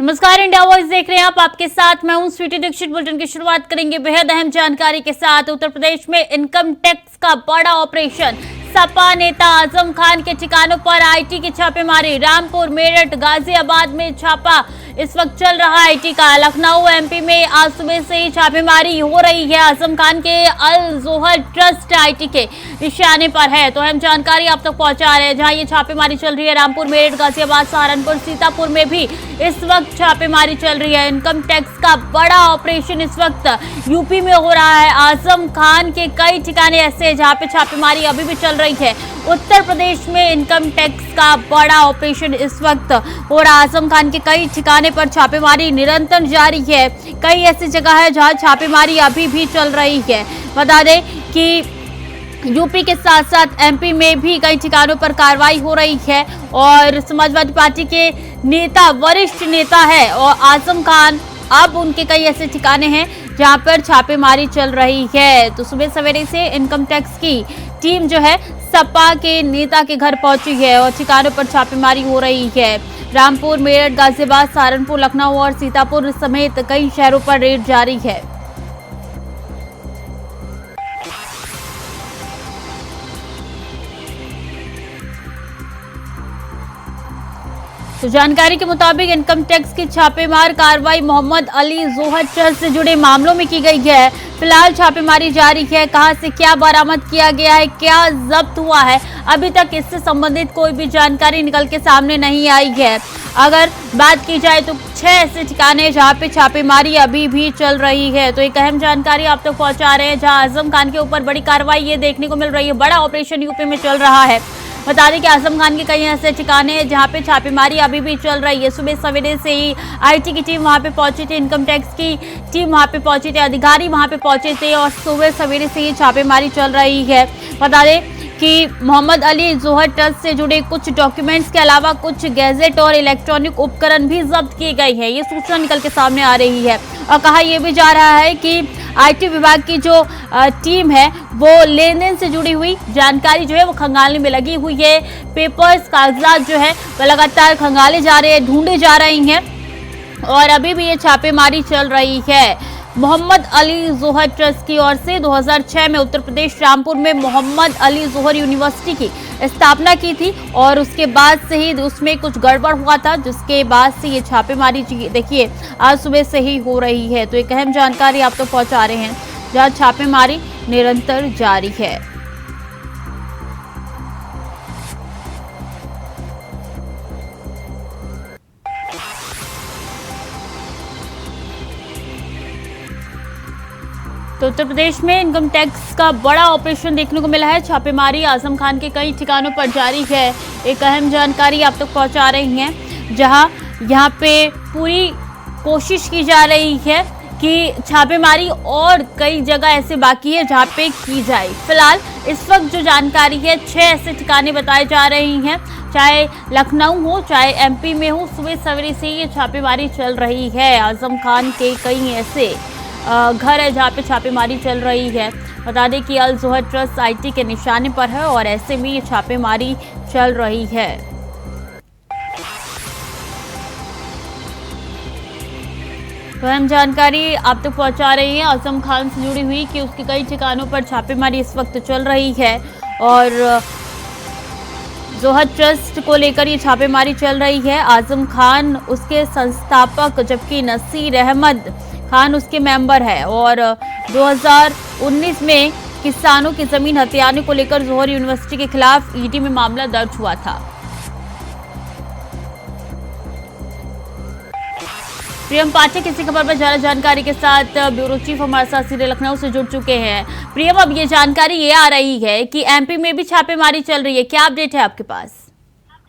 नमस्कार, India voice देख रहे हैं आप। आपके साथ मैं हूं स्वीटी दीक्षित। बुलेटिन की शुरुआत करेंगे बेहद अहम जानकारी के साथ। उत्तर प्रदेश में इनकम टैक्स का बड़ा ऑपरेशन। सपा नेता आजम खान के ठिकानों पर आईटी की छापेमारी। रामपुर, मेरठ, गाजियाबाद में छापा इस वक्त चल रहा है आईटी का। लखनऊ, एमपी में आज सुबह से ही छापेमारी हो रही है। आजम खान के अल जोहर ट्रस्ट आईटी के निशाने पर है, तो अहम जानकारी आप तक पहुंचा रहे हैं। जहां ये छापेमारी चल रही है, रामपुर, मेरठ, गाजियाबाद, सहारनपुर, सीतापुर में भी इस वक्त छापेमारी चल रही है। इनकम टैक्स का बड़ा ऑपरेशन इस वक्त यूपी में हो रहा है। आजम खान के कई ठिकाने ऐसे हैं जहां पे छापेमारी अभी भी चल रही है। उत्तर प्रदेश में इनकम टैक्स का बड़ा ऑपरेशन इस वक्त हो रहा है। आजम खान के कई ठिकाने पर छापेमारी निरंतर जारी है। कई ऐसी जगह है जहां छापेमारी अभी भी चल रही है। बता दें कि यूपी के साथ साथ एमपी में भी कई ठिकानों पर कार्रवाई हो रही है। और समाजवादी पार्टी के नेता, वरिष्ठ नेता है और आजम खान, अब उनके कई ऐसे ठिकाने हैं जहां पर छापेमारी चल रही है। तो सुबह सवेरे से इनकम टैक्स की टीम जो है सपा के नेता के घर पहुंची है और ठिकानों पर छापेमारी हो रही है। रामपुर, मेरठ, गाजियाबाद, सहारनपुर, लखनऊ और सीतापुर समेत कई शहरों पर रेड जारी है। तो जानकारी के मुताबिक इनकम टैक्स की छापेमार कार्रवाई मोहम्मद अली जोहर ट्रस्ट से जुड़े मामलों में की गई है। फिलहाल छापेमारी जारी है। कहां से क्या बरामद किया गया है, क्या जब्त हुआ है, अभी तक इससे संबंधित कोई भी जानकारी निकल के सामने नहीं आई है। अगर बात की जाए तो 6 ऐसे ठिकाने जहां पे छापेमारी अभी भी चल रही है। तो एक अहम जानकारी आप तक पहुंचा रहे हैं, जहां आजम खान के ऊपर बड़ी कार्रवाई ये देखने को मिल रही है। बड़ा ऑपरेशन यूपी में चल रहा है। बता दें कि आजम खान के कई ऐसे ठिकाने हैं जहां पे छापेमारी अभी भी चल रही है। सुबह सवेरे से ही आईटी की टीम वहां पे पहुंची थी, इनकम टैक्स की टीम वहां पे पहुंची थी, अधिकारी वहां पे पहुंचे थे और सुबह सवेरे से ही छापेमारी चल रही है। बता दें कि मोहम्मद अली जोहर ट्रस्ट से जुड़े कुछ डॉक्यूमेंट्स के अलावा कुछ गैजेट और इलेक्ट्रॉनिक उपकरण भी जब्त किए गए हैं। ये सूचना निकल के सामने आ रही है और कहा यह भी जा रहा है कि आईटी विभाग की जो टीम है वो लेन देन से जुड़ी हुई जानकारी जो है वो खंगालने में लगी हुई है। पेपर्स, कागजात जो है वो लगातार खंगाले जा रहे हैं, ढूंढे जा रही हैं और अभी भी ये छापेमारी चल रही है। मोहम्मद अली जोहर ट्रस्ट की ओर से 2006 में उत्तर प्रदेश रामपुर में मोहम्मद अली जोहर यूनिवर्सिटी की स्थापना की थी और उसके बाद से ही उसमें कुछ गड़बड़ हुआ था, जिसके बाद से ये छापेमारी देखिए आज सुबह से ही हो रही है। तो एक अहम जानकारी आप तो पहुंचा रहे हैं, जहां छापेमारी निरंतर जारी है। तो उत्तर प्रदेश में इनकम टैक्स का बड़ा ऑपरेशन देखने को मिला है। छापेमारी आजम खान के कई ठिकानों पर जारी है। एक अहम जानकारी आप तक पहुंचा रही हैं, जहां यहां पे पूरी कोशिश की जा रही है कि छापेमारी और कई जगह ऐसे बाकी है जहां पे की जाए। फिलहाल इस वक्त जो जानकारी है 6 ऐसे ठिकाने बताए जा रही हैं, चाहे लखनऊ हो चाहे एमपी में हो। सुबह सवेरे से ये छापेमारी चल रही है। आजम खान के कई ऐसे घर है जहाँ पे छापेमारी चल रही है। बता दें कि अल जोहर ट्रस्ट आईटी के निशाने पर है और ऐसे में ये छापेमारी चल रही है। तो अहम जानकारी आप तक पहुंचा रही है आजम खान से जुड़ी हुई कि उसके कई ठिकानों पर छापेमारी इस वक्त चल रही है और जोहर ट्रस्ट को लेकर ये छापेमारी चल रही है। आजम खान उसके संस्थापक, जबकि नसीर अहमद खान उसके मेंबर है और 2019 में किसानों की जमीन हथियाने को लेकर जोहर यूनिवर्सिटी के खिलाफ ईडी में मामला दर्ज हुआ था। प्रियम पाठक इसी खबर पर ज्यादा जानकारी के साथ ब्यूरो चीफ हमारे साथ सीधे लखनऊ से जुड़ चुके हैं। प्रियम, अब ये जानकारी ये आ रही है कि एमपी में भी छापेमारी चल रही है, क्या अपडेट है आपके पास?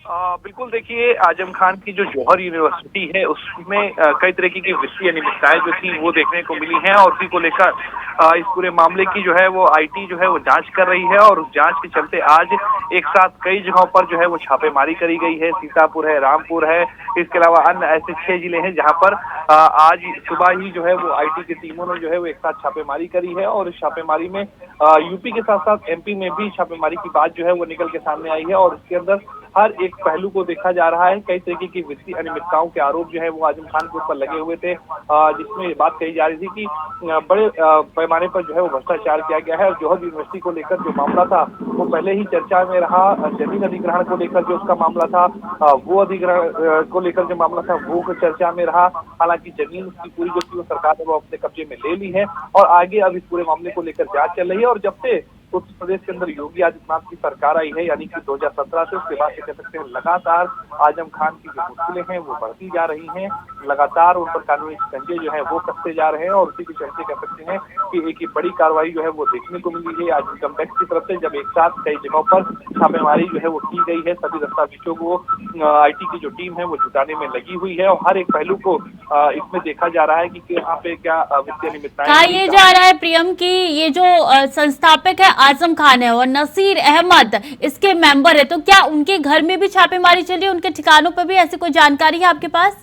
बिल्कुल, देखिए आजम खान की जो जौहर यूनिवर्सिटी है उसमें कई तरीके की वित्तीय अनियमितताएं जो थी वो देखने को मिली हैं और उसी को लेकर इस पूरे मामले की जो है वो आईटी जो है वो जांच कर रही है और उस जांच के चलते आज एक साथ कई जगहों पर जो है वो छापेमारी करी गई है। सीतापुर है, रामपुर है, इसके अलावा अन्य ऐसे 6 जिले हैं जहां पर आज सुबह ही जो है वो आईटी की टीमों ने जो है वो एक साथ छापेमारी करी है और इस छापेमारी में यूपी के साथ साथ एमपी में भी छापेमारी की बात जो है वो निकल के सामने आई है और इसके अंदर हर एक पहलू को देखा जा रहा है। कई तरीके की वित्तीय अनियमितताओं के आरोप जो है वो आजम खान के ऊपर लगे हुए थे, जिसमें ये बात कही जा रही थी कि बड़े पैमाने पर जो है वो भ्रष्टाचार किया गया है। और जौहर यूनिवर्सिटी को लेकर जो मामला था वो पहले ही चर्चा में रहा। जमीन अधिग्रहण को लेकर जो उसका मामला था, वो अधिग्रहण को लेकर जो मामला था वो चर्चा में रहा। हालांकि जमीन उसकी पूरी जो थी वो सरकार ने वो अपने कब्जे में ले ली है और आगे अब इस पूरे मामले को लेकर जांच चल रही है। और जब से उत्तर प्रदेश के अंदर योगी आदित्यनाथ की सरकार आई है, यानी कि 2017 से, उसके बाद से कह सकते हैं लगातार आजम खान की जो मुश्किलें हैं वो बढ़ती जा रही हैं। लगातार उन पर कानूनी शिकंजे जो है वो कसते जा रहे हैं और उसी के चलते कह सकते हैं कि एक ही बड़ी कार्रवाई जो है वो देखने को मिली है आज इनकम टैक्स की तरफ से, जब एक साथ कई जगहों पर छापेमारी जो है वो की गई है। सभी दस्तावेजों को IT की जो टीम है वो जुटाने में लगी हुई है और हर एक पहलू को इसमें देखा जा रहा है कि यहाँ पे क्या वित्तीय अनियमितताएं। कहा ये जा रहा है प्रियम की ये जो संस्थापक है आजम खान है और नसीर अहमद इसके मेंबर है, तो क्या उनके घर में भी छापेमारी चली, उनके ठिकानों पर भी ऐसी कोई जानकारी है आपके पास?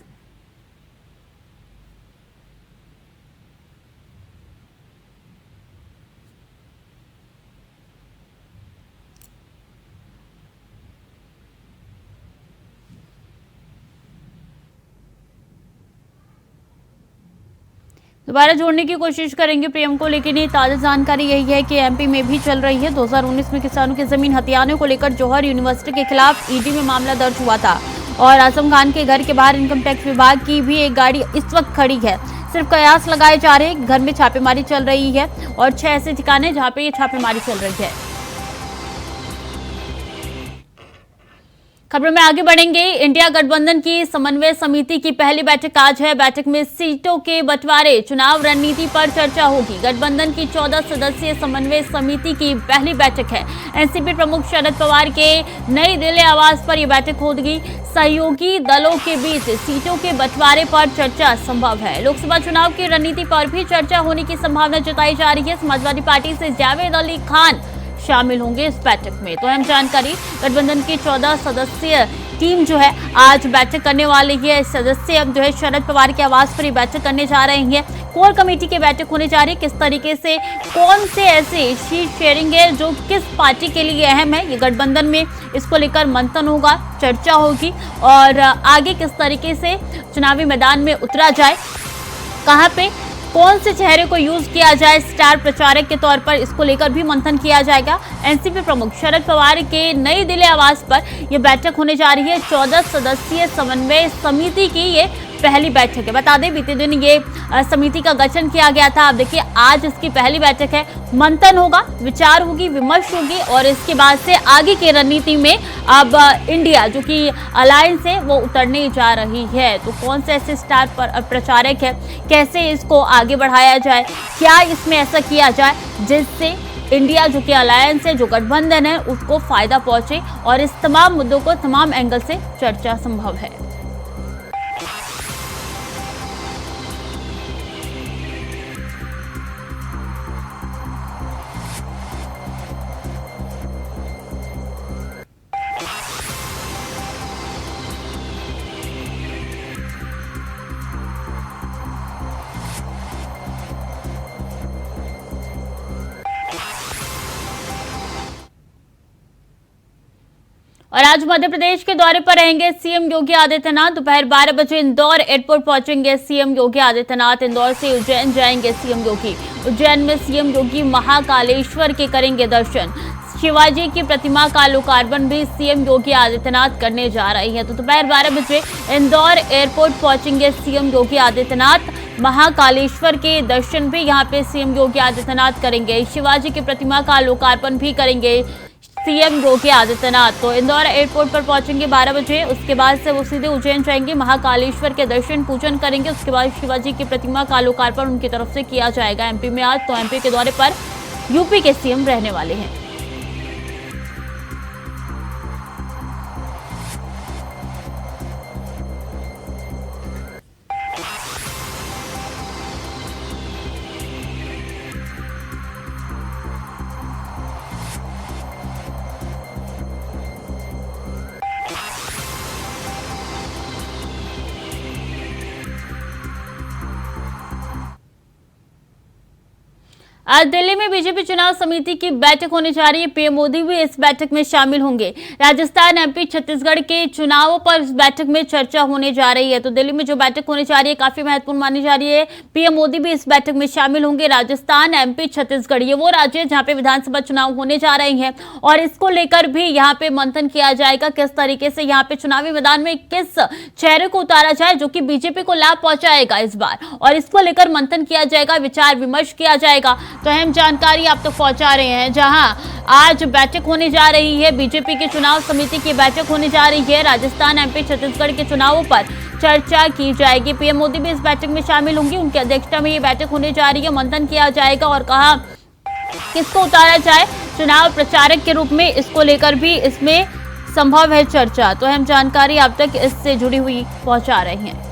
दोबारा जोड़ने की कोशिश करेंगे प्रियम को, लेकिन ये ताजा जानकारी यही है कि MP में भी चल रही है। 2019 में किसानों की जमीन हथियाने को लेकर जौहर यूनिवर्सिटी के खिलाफ ED में मामला दर्ज हुआ था और आजम खान के घर के बाहर इनकम टैक्स विभाग की भी एक गाड़ी इस वक्त खड़ी है। सिर्फ कयास लगाए जा रहे हैं, घर में छापेमारी चल रही है और 6 ऐसे ठिकाने जहां पे ये छापेमारी चल रही है। खबरों में आगे बढ़ेंगे। इंडिया गठबंधन की समन्वय समिति की पहली बैठक आज है। बैठक में सीटों के बंटवारे, चुनाव रणनीति पर चर्चा होगी। गठबंधन की 14 सदस्यीय समन्वय समिति की पहली बैठक है। एनसीपी प्रमुख शरद पवार के नई दिल्ली आवास पर यह बैठक होगी। सहयोगी दलों के बीच सीटों के बंटवारे पर चर्चा संभव है। लोकसभा चुनाव की रणनीति पर भी चर्चा होने की संभावना जताई जा रही है। समाजवादी पार्टी से जावेद अली खान शामिल होंगे इस बैठक में। तो अहम जानकारी, गठबंधन की 14 सदस्यीय टीम जो है आज बैठक करने वाली है। सदस्य अब जो है शरद पवार के आवास पर ही बैठक करने जा रहे हैं। कोर कमेटी की बैठक होने जा रही है। किस तरीके से कौन से ऐसे सीट शेयरिंग है जो किस पार्टी के लिए अहम है, ये गठबंधन में इसको लेकर मंथन होगा, चर्चा होगी और आगे किस तरीके से चुनावी मैदान में उतरा जाए, कहां पे कौन से चेहरे को यूज किया जाए स्टार प्रचारक के तौर पर, इसको लेकर भी मंथन किया जाएगा। एनसीपी प्रमुख शरद पवार के नई दिल्ली आवास पर यह बैठक होने जा रही है। 14 सदस्यीय समन्वय समिति की ये पहली बैठक है। बता दें बीते दिन ये समिति का गठन किया गया था। अब देखिए आज इसकी पहली बैठक है। मंथन होगा, विचार होगी, विमर्श होगी और इसके बाद से आगे की रणनीति में अब इंडिया जो कि अलायंस है वो उतरने जा रही है। तो कौन से ऐसे स्टार प्रचारक है, कैसे इसको आगे बढ़ाया जाए, क्या इसमें ऐसा किया जाए जिससे इंडिया जो कि अलायंस है, जो गठबंधन है, उसको फायदा पहुंचे और इस तमाम मुद्दों को तमाम एंगल से चर्चा संभव है। और आज मध्य प्रदेश के दौरे पर रहेंगे सीएम योगी आदित्यनाथ। दोपहर 12 बजे इंदौर एयरपोर्ट पहुंचेंगे सीएम योगी आदित्यनाथ। इंदौर से उज्जैन जाएंगे सीएम योगी। उज्जैन में सीएम योगी महाकालेश्वर के करेंगे दर्शन। शिवाजी की प्रतिमा का लोकार्पण भी सीएम योगी आदित्यनाथ करने जा रहे हैं। तो दोपहर 12 बजे इंदौर एयरपोर्ट पहुंचेंगे सीएम योगी आदित्यनाथ। महाकालेश्वर के दर्शन भी यहां पे सीएम योगी आदित्यनाथ करेंगे। शिवाजी की प्रतिमा का लोकार्पण भी करेंगे सीएम योगी आदित्यनाथ। तो इंदौर एयरपोर्ट पर पहुंचेंगे 12 बजे। उसके बाद से वो सीधे उज्जैन जाएंगे, महाकालेश्वर के दर्शन पूजन करेंगे। उसके बाद शिवाजी की प्रतिमा का लोकार्पण उनकी तरफ से किया जाएगा। एमपी में आज तो एमपी के दौरे पर यूपी के सीएम रहने वाले हैं। आज दिल्ली में बीजेपी चुनाव समिति की बैठक होने जा रही है। पीएम मोदी भी इस बैठक में शामिल होंगे। राजस्थान, एमपी, छत्तीसगढ़ के चुनावों पर इस बैठक में चर्चा होने जा रही है। तो दिल्ली में जो बैठक होने जा रही है काफी महत्वपूर्ण मानी जा रही है। पीएम मोदी भी इस बैठक में शामिल होंगे। राजस्थान, एमपी, छत्तीसगढ़ ये वो राज्य है जहां पे विधानसभा चुनाव होने जा रहे हैं और इसको लेकर भी यहाँ पे मंथन किया जाएगा किस तरीके से यहाँ पे चुनावी मैदान में किस चेहरे को उतारा जाए जो कि बीजेपी को लाभ पहुंचाएगा इस बार, और इसको लेकर मंथन किया जाएगा, विचार विमर्श किया जाएगा। तो अहम जानकारी आप तक पहुंचा रहे हैं जहां आज बैठक होने जा रही है। बीजेपी की चुनाव समिति की बैठक होने जा रही है। राजस्थान, एमपी, छत्तीसगढ़ के चुनावों पर चर्चा की जाएगी। पीएम मोदी भी इस बैठक में शामिल होंगे। उनकी अध्यक्षता में ये बैठक होने जा रही है। मंथन किया जाएगा और कहा किसको उतारा जाए चुनाव प्रचारक के रूप में, इसको लेकर भी इसमें संभव है चर्चा। तो अहम जानकारी आप तक इससे जुड़ी हुई पहुंचा रहे हैं।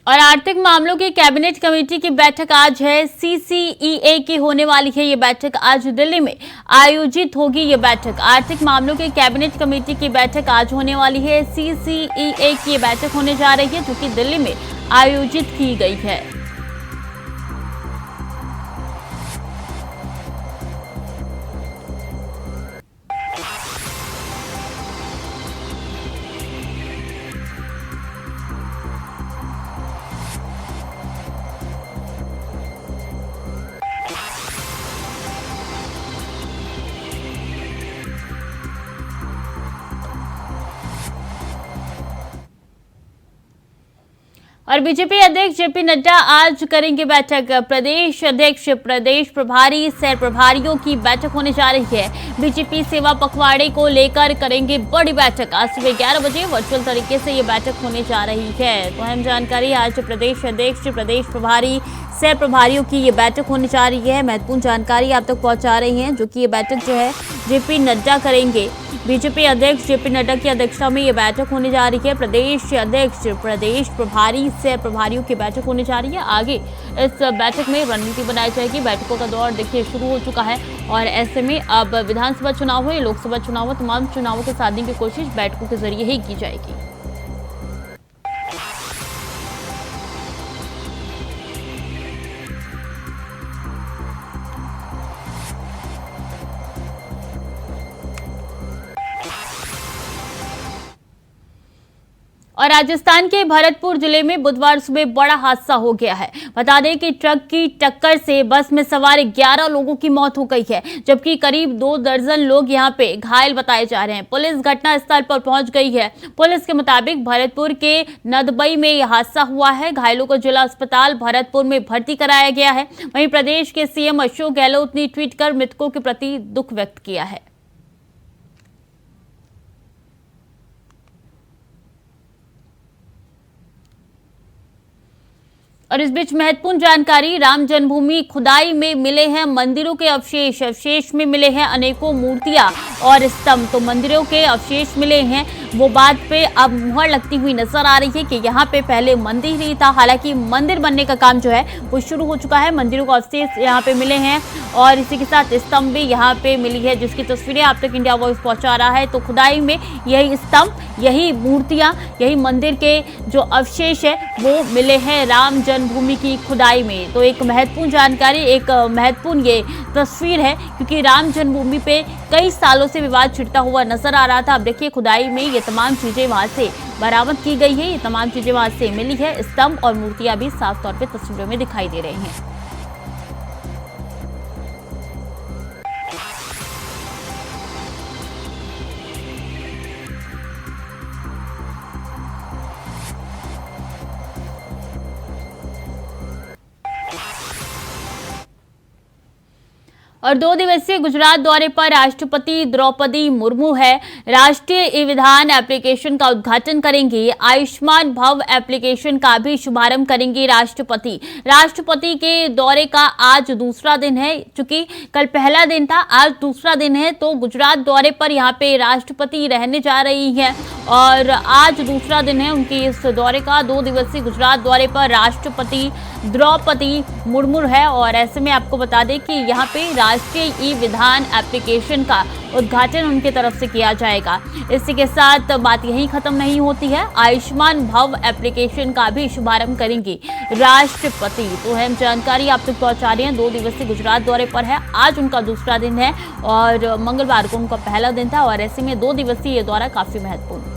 और आर्थिक मामलों की कैबिनेट कमेटी की बैठक आज है। सीसीईए की होने वाली है ये बैठक, आज दिल्ली में आयोजित होगी ये बैठक। आर्थिक मामलों की कैबिनेट कमेटी की बैठक आज होने वाली है। सीसीईए की ये बैठक होने जा रही है जो कि दिल्ली में आयोजित की गई है। और बीजेपी अध्यक्ष जेपी नड्डा आज करेंगे बैठक। प्रदेश अध्यक्ष, प्रदेश प्रभारी, सह प्रभारियों की बैठक होने जा रही है। बीजेपी सेवा पखवाड़े को लेकर करेंगे बड़ी बैठक। आज सुबह 11 बजे वर्चुअल तरीके से ये बैठक होने जा रही है। तो अहम जानकारी, आज प्रदेश अध्यक्ष, प्रदेश प्रभारी, सह प्रभारियों की ये बैठक होने जा रही है। महत्वपूर्ण जानकारी आप तक पहुंचा रही हैं जो कि ये बैठक जो है जेपी नड्डा करेंगे। बीजेपी अध्यक्ष जेपी नड्डा की अध्यक्षता में ये बैठक होने जा रही है। प्रदेश अध्यक्ष, प्रदेश प्रभारी, सह प्रभारियों की बैठक होने जा रही है। आगे इस बैठक में रणनीति बनाई जाएगी। बैठकों का दौर देखिए शुरू हो चुका है और ऐसे में अब विधानसभा चुनाव हो या लोकसभा चुनाव हो, तमाम चुनावों को साधने की कोशिश बैठकों के जरिए ही की जाएगी। और राजस्थान के भरतपुर जिले में बुधवार सुबह बड़ा हादसा हो गया है। बता दें कि ट्रक की टक्कर से बस में सवार 11 लोगों की मौत हो गई है, जबकि करीब 2 दर्जन लोग यहां पे घायल बताए जा रहे हैं। पुलिस घटनास्थल पर पहुंच गई है। पुलिस के मुताबिक भरतपुर के नदबई में यह हादसा हुआ है। घायलों को जिला अस्पताल भरतपुर में भर्ती कराया गया है। वहीं प्रदेश के सीएम अशोक गहलोत ने ट्वीट कर मृतकों के प्रति दुख व्यक्त किया है। और इस बीच महत्वपूर्ण जानकारी, राम जन्मभूमि खुदाई में मिले हैं मंदिरों के अवशेष। अवशेष में मिले हैं अनेकों मूर्तियां और स्तंभ। तो मंदिरों के अवशेष मिले हैं, वो बात पे अब मुहर लगती हुई नजर आ रही है कि यहाँ पे पहले मंदिर ही था। हालांकि मंदिर बनने का काम जो है वो शुरू हो चुका है। मंदिरों के अवशेष यहाँ पे मिले हैं और इसी के साथ स्तंभ भी यहाँ पे मिली है, जिसकी तस्वीरें आप तक इंडिया वॉइस पहुंचा रहा है। तो खुदाई में यही स्तंभ, यही मूर्तियां, यही मंदिर के जो अवशेष है वो मिले हैं राम जन्मभूमि की खुदाई में। तो एक महत्वपूर्ण जानकारी, एक महत्वपूर्ण ये तस्वीर है क्योंकि राम जन्मभूमि पे कई सालों से विवाद छिड़ता हुआ नजर आ रहा था। अब देखिए खुदाई में ये तमाम चीजें वहां से बरामद की गई है, ये तमाम चीजें वहां से मिली है। स्तंभ और मूर्तियां भी साफ तौर पे तस्वीरों में दिखाई दे रही हैं। और 2 दिवसीय गुजरात दौरे पर राष्ट्रपति द्रौपदी मुर्मू है। राष्ट्रीय ई विधान एप्लीकेशन का उद्घाटन करेंगी। आयुष्मान भव एप्लीकेशन का भी शुभारंभ करेंगी राष्ट्रपति। राष्ट्रपति के दौरे का आज दूसरा दिन है। चूंकि कल पहला दिन था, आज दूसरा दिन है, तो गुजरात दौरे पर यहाँ पे राष्ट्रपति रहने जा रही है और आज दूसरा दिन है उनके इस दौरे का। 2 दिवसीय गुजरात दौरे पर राष्ट्रपति द्रौपदी मुर्मू है और ऐसे में आपको बता दें कि यहाँ पे राष्ट्रीय ई विधान एप्लीकेशन का उद्घाटन उनकी तरफ से किया जाएगा। इसी के साथ बात यही खत्म नहीं होती है, आयुष्मान भव एप्लीकेशन का भी शुभारंभ करेंगी राष्ट्रपति। तो अहम जानकारी आप तक पहुंचा रहे हैं। 2 दिवसीय गुजरात दौरे पर है, आज उनका दूसरा दिन है और मंगलवार को उनका पहला दिन था और ऐसे में 2 दिवसीय ये दौरा काफी महत्वपूर्ण है।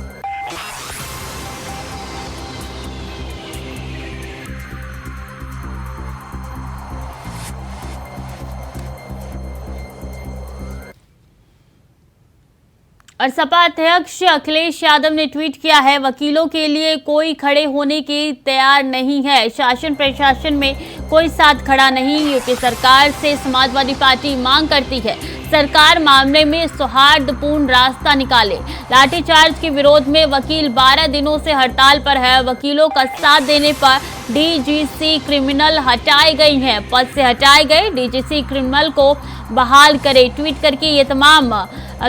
और सपा अध्यक्ष अखिलेश यादव ने ट्वीट किया है, वकीलों के लिए कोई खड़े होने की तैयार नहीं है। शासन प्रशासन में कोई साथ खड़ा नहीं। यूपी सरकार से समाजवादी पार्टी मांग करती है, सरकार मामले में सौहार्दपूर्ण रास्ता निकाले। लाठीचार्ज के विरोध में वकील 12 दिनों से हड़ताल पर है। वकीलों का साथ देने पर डीजीसी क्रिमिनल हटाए गए हैं, पद से हटाए गए। डीजीसी क्रिमिनल को बहाल करे। ट्वीट करके ये तमाम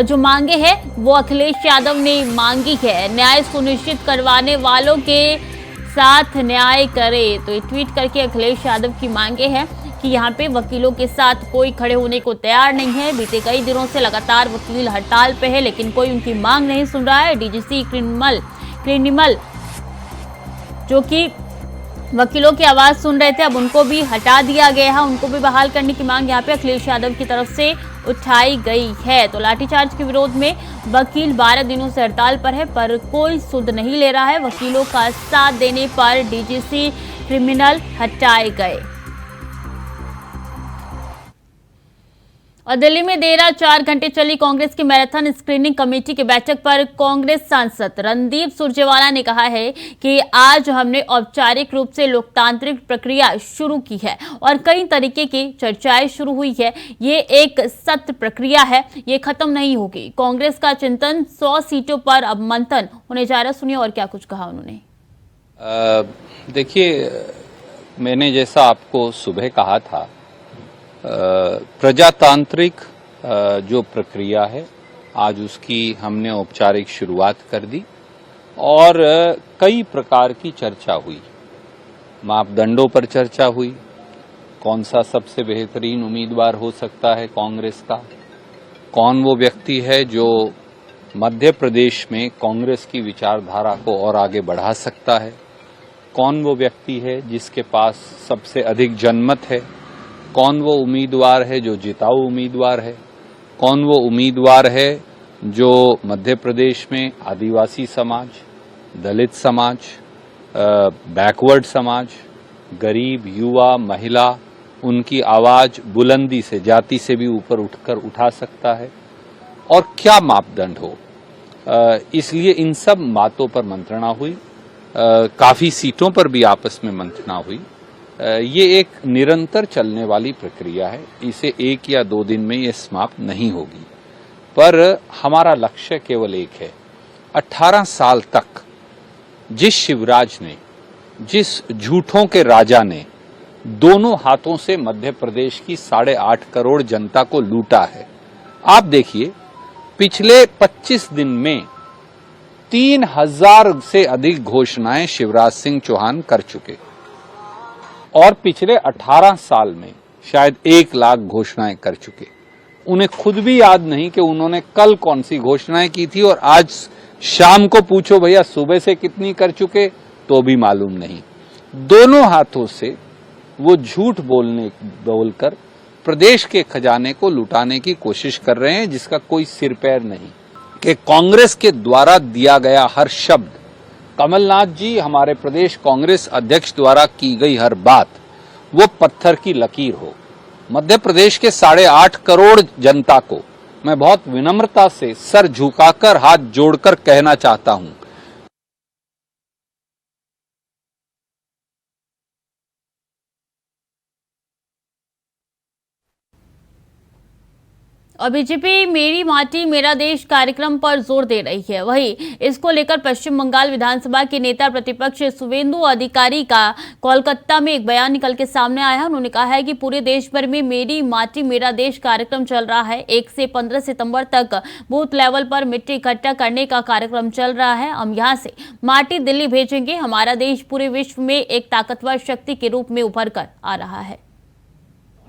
जो मांगे हैं वो अखिलेश यादव ने मांगी है। न्याय सुनिश्चित करवाने वालों के साथ न्याय करे। तो ये ट्वीट करके अखिलेश यादव की मांगे हैं कि यहाँ पे वकीलों के साथ कोई खड़े होने को तैयार नहीं है। बीते कई दिनों से लगातार वकील हड़ताल पे है, लेकिन कोई उनकी मांग नहीं सुन रहा है। डीजीसी क्रिमिनल जो कि वकीलों की आवाज सुन रहे थे, अब उनको भी हटा दिया गया है। उनको भी बहाल करने की मांग यहाँ पे अखिलेश यादव की तरफ से उठाई गई है। तो लाठीचार्ज के विरोध में वकील 12 दिनों से हड़ताल पर है, पर कोई सुध नहीं ले रहा है। वकीलों का साथ देने पर डीजीसी क्रिमिनल हटाए गए। और दिल्ली में देर रात 4 घंटे चली कांग्रेस की मैराथन स्क्रीनिंग कमेटी की बैठक पर कांग्रेस सांसद रणदीप सुरजेवाला ने कहा है कि आज हमने औपचारिक रूप से लोकतांत्रिक प्रक्रिया शुरू की है और कई तरीके की चर्चाएं शुरू हुई है। ये एक सत्य प्रक्रिया है, ये खत्म नहीं होगी। कांग्रेस का चिंतन 100 सीटों पर अब मंथन होने जा रहा। सुनिए और क्या कुछ कहा उन्होंने। देखिए, मैंने जैसा आपको सुबह कहा था, प्रजातांत्रिक जो प्रक्रिया है आज उसकी हमने औपचारिक शुरुआत कर दी और कई प्रकार की चर्चा हुई। मापदंडों पर चर्चा हुई, कौन सा सबसे बेहतरीन उम्मीदवार हो सकता है कांग्रेस का, कौन वो व्यक्ति है जो मध्य प्रदेश में कांग्रेस की विचारधारा को और आगे बढ़ा सकता है, कौन वो व्यक्ति है जिसके पास सबसे अधिक जनमत है, कौन वो उम्मीदवार है जो जिताऊ उम्मीदवार है, कौन वो उम्मीदवार है जो मध्य प्रदेश में आदिवासी समाज, दलित समाज, बैकवर्ड समाज, गरीब, युवा, महिला, उनकी आवाज बुलंदी से, जाति से भी ऊपर उठकर उठा सकता है और क्या मापदंड हो। इसलिए इन सब बातों पर मंत्रणा हुई। काफी सीटों पर भी आपस में मंत्रणा हुई। ये एक निरंतर चलने वाली प्रक्रिया है, इसे 1 या 2 दिन में ये समाप्त नहीं होगी। पर हमारा लक्ष्य केवल एक है, 18 साल तक जिस शिवराज ने, जिस झूठों के राजा ने दोनों हाथों से मध्य प्रदेश की 8.5 करोड़ जनता को लूटा है। आप देखिए, पिछले 25 दिन में 3000 से अधिक घोषणाएं शिवराज सिंह चौहान कर चुके और पिछले 18 साल में शायद 1 लाख घोषणाएं कर चुके। उन्हें खुद भी याद नहीं कि उन्होंने कल कौन सी घोषणाएं की थी और आज शाम को पूछो भैया सुबह से कितनी कर चुके, तो भी मालूम नहीं। दोनों हाथों से वो झूठ बोलकर प्रदेश के खजाने को लुटाने की कोशिश कर रहे हैं, जिसका कोई सिर पैर नहीं। कि कांग्रेस के द्वारा दिया गया हर शब्द, कमलनाथ जी हमारे प्रदेश कांग्रेस अध्यक्ष द्वारा की गई हर बात, वो पत्थर की लकीर हो। मध्य प्रदेश के 8.5 करोड़ जनता को मैं बहुत विनम्रता से सर झुकाकर हाथ जोड़कर कहना चाहता हूं, और बीजेपी मेरी माटी मेरा देश कार्यक्रम पर जोर दे रही है। वहीं इसको लेकर पश्चिम बंगाल विधानसभा के नेता प्रतिपक्ष शुवेंदु अधिकारी का कोलकाता में एक बयान निकल के सामने आया है। उन्होंने कहा है कि पूरे देश भर में मेरी माटी मेरा देश कार्यक्रम चल रहा है। 1 से 15 सितंबर तक बूथ लेवल पर मिट्टी इकट्ठा करने का कार्यक्रम चल रहा है। हम यहाँ से माटी दिल्ली भेजेंगे। हमारा देश पूरे विश्व में एक ताकतवर शक्ति के रूप में उभर कर आ रहा है।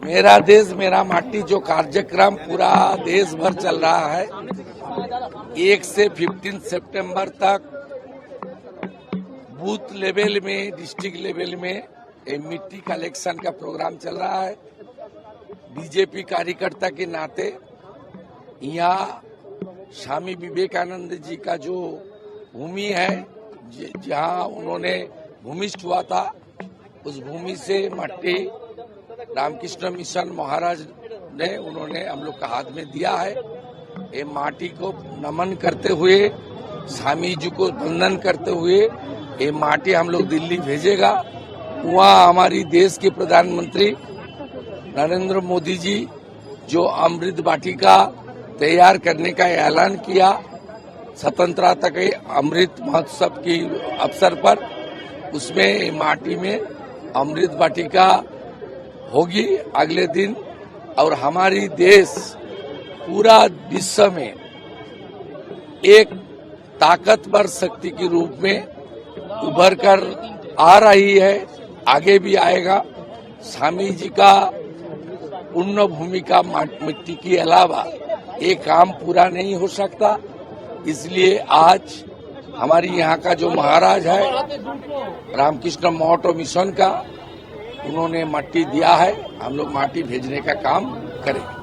मेरा देश मेरा माटी जो कार्यक्रम पूरा देश भर चल रहा है, 1 से 15 सितंबर तक बूथ लेवल में, डिस्ट्रिक्ट लेवल में मिट्टी कलेक्शन का प्रोग्राम चल रहा है। बीजेपी कार्यकर्ता के नाते यहाँ स्वामी विवेकानंद जी का जो भूमि है, जहाँ उन्होंने भूमिष्ठ हुआ था, उस भूमि से मट्टी रामकृष्ण मिशन महाराज ने उन्होंने हम लोग का हाथ में दिया है। ये माटी को नमन करते हुए, स्वामी जी को वंदन करते हुए ये माटी हम लोग दिल्ली भेजेगा। वहाँ हमारी देश के प्रधानमंत्री नरेंद्र मोदी जी जो अमृत वाटिका तैयार करने का ऐलान किया स्वतंत्रता के अमृत महोत्सव की अवसर पर, उसमें माटी में अमृत वाटिका होगी अगले दिन। और हमारी देश पूरा विश्व में एक ताकतवर शक्ति के रूप में उभर कर आ रही है, आगे भी आएगा। स्वामी जी का पुण्य भूमि का मिट्टी के अलावा ये काम पूरा नहीं हो सकता। इसलिए आज हमारी यहाँ का जो महाराज है रामकृष्ण मठ मिशन का, उन्होंने माटी दिया है। हम लोग माटी भेजने का काम करेंगे।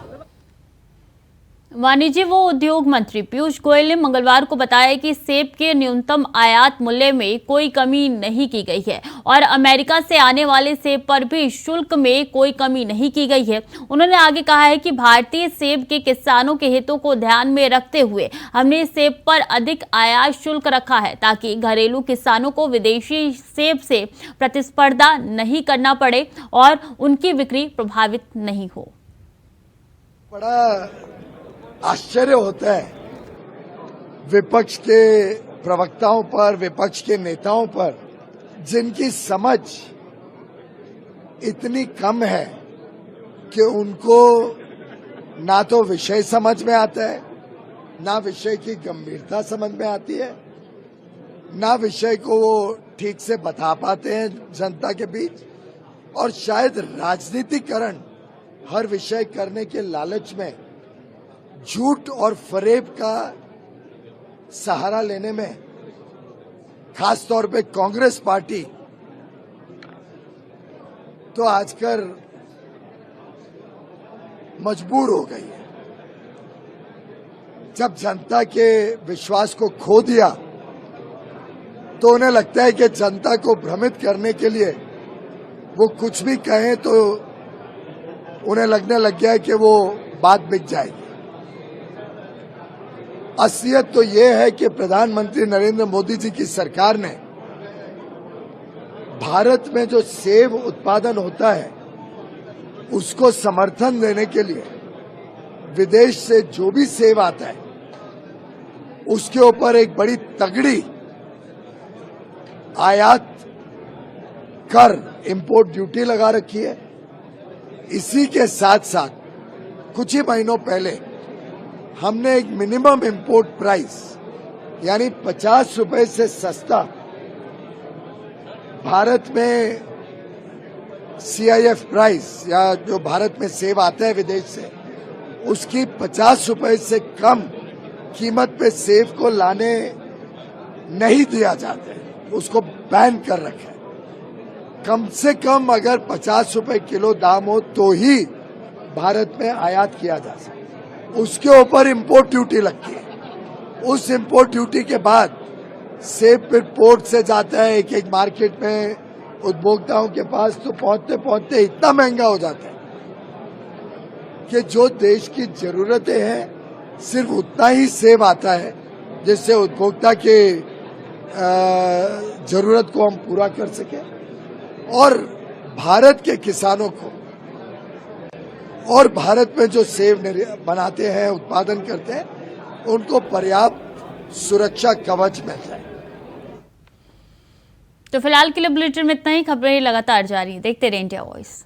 वाणिज्य व उद्योग मंत्री पीयूष गोयल ने मंगलवार को बताया कि सेब के न्यूनतम आयात मूल्य में कोई कमी नहीं की गई है और अमेरिका से आने वाले सेब पर भी शुल्क में कोई कमी नहीं की गई है। उन्होंने आगे कहा है कि भारतीय सेब के किसानों के हितों को ध्यान में रखते हुए हमने सेब पर अधिक आयात शुल्क रखा है ताकि घरेलू किसानों को विदेशी सेब से प्रतिस्पर्धा नहीं करना पड़े और उनकी बिक्री प्रभावित नहीं हो। बड़ा आश्चर्य होता है विपक्ष के प्रवक्ताओं पर, विपक्ष के नेताओं पर, जिनकी समझ इतनी कम है कि उनको ना तो विषय समझ में आता है, ना विषय की गंभीरता समझ में आती है, ना विषय को वो ठीक से बता पाते हैं जनता के बीच, और शायद राजनीतिकरण हर विषय करने के लालच में झूठ और फरेब का सहारा लेने में खास तौर पे कांग्रेस पार्टी तो आजकल मजबूर हो गई है। जब जनता के विश्वास को खो दिया तो उन्हें लगता है कि जनता को भ्रमित करने के लिए वो कुछ भी कहें तो उन्हें लगने लग गया है कि वो बात बिक जाएगी। असलियत तो ये है कि प्रधानमंत्री नरेंद्र मोदी जी की सरकार ने भारत में जो सेब उत्पादन होता है उसको समर्थन देने के लिए विदेश से जो भी सेब आता है उसके ऊपर एक बड़ी तगड़ी आयात कर, इंपोर्ट ड्यूटी लगा रखी है। इसी के साथ साथ कुछ ही महीनों पहले हमने एक मिनिमम इंपोर्ट प्राइस यानी 50 रुपए से सस्ता भारत में CIF प्राइस या जो भारत में सेब आता है विदेश से, उसकी 50 रुपए से कम कीमत पे सेब को लाने नहीं दिया जाता है, उसको बैन कर रखा है। कम से कम अगर 50 रुपए किलो दाम हो तो ही भारत में आयात किया जा सकता है। उसके ऊपर इंपोर्ट ड्यूटी लगती है। उस इंपोर्ट ड्यूटी के बाद सेब फिर पोर्ट से जाता है एक मार्केट में उपभोक्ताओं के पास, तो पहुंचते पहुंचते इतना महंगा हो जाता है कि जो देश की जरूरतें हैं सिर्फ उतना ही सेब आता है जिससे उपभोक्ता के जरूरत को हम पूरा कर सके और भारत के किसानों को और भारत में जो सेब बनाते हैं, उत्पादन करते हैं, उनको पर्याप्त सुरक्षा कवच मिल जाए। तो फिलहाल के लिए बुलेटिन में इतना ही। खबरें लगातार जारी, देखते रहिए इंडिया वॉइस।